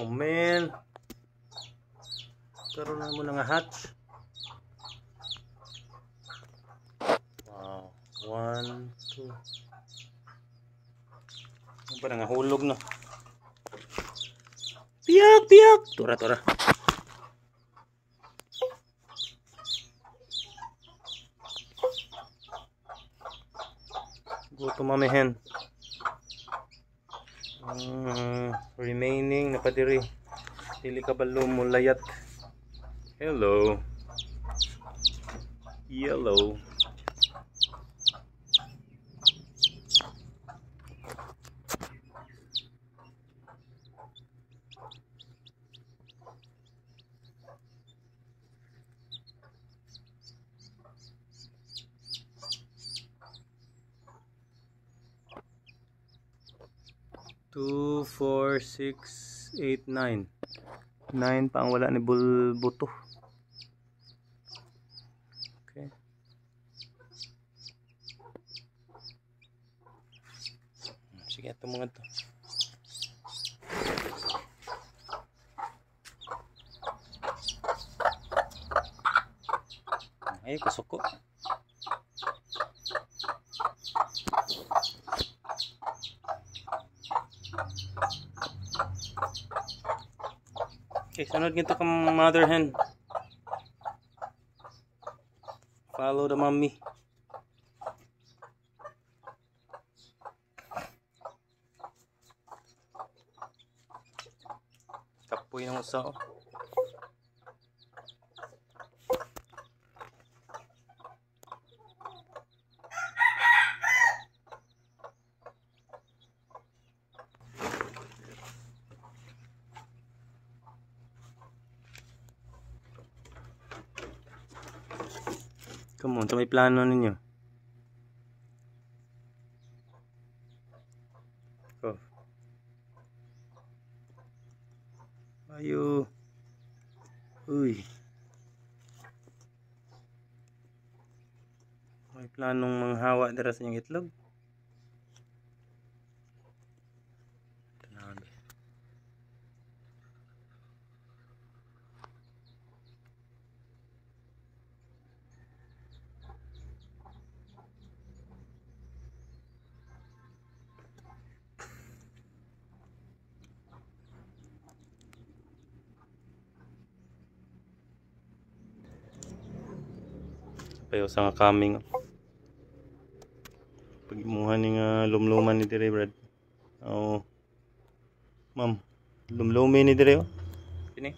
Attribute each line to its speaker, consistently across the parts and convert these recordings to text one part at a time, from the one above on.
Speaker 1: Oh man. Karoon na mo nga hatch. Wow. 1, 2. Ano pa nga hulog no? Piyak, piyak. Tura, tura. Go to mami hen. Remaining na padiri. Dili ka balo mo layat. Hello. Yellow. Two, 4, 6, 8, 9. 9 pa ang wala ni bulbuto. Okay. Sige, ito mga to. Ay, kusok ko. Okay, sunod ginto ka mother hen. Follow the mommy. Kapoy ng usa oh. Come on, ito may plano ninyo. Oh. Ayo. Uy. May planong manghawa dira sa inyong itlog. Tanabe. Payo sa nga kaming pagimuhan ni nga lumluman ni dire Brad. Oh ma'am, lumlumin ni dire oh. Kini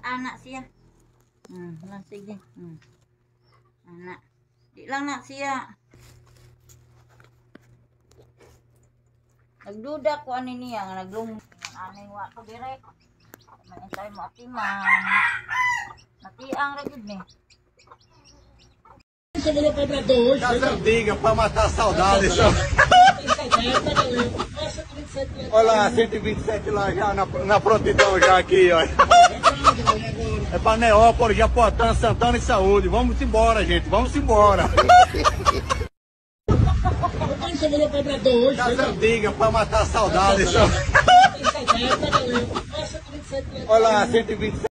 Speaker 2: anak siya. Lang sige. Anak. Di lang nak siya. Nagduda ko ani niya nga naglum ani wa ko dire. Manintay mo atiman. Natiang ra gid ni.
Speaker 3: Diga para matar a saudade. Olha lá, 127 lá já na prontidão já aqui, ó. É para Neópolis, Japotã, Santana e Saúde. Vamos embora, gente, vamos embora. Diga para matar a saudade. Olha lá, 127.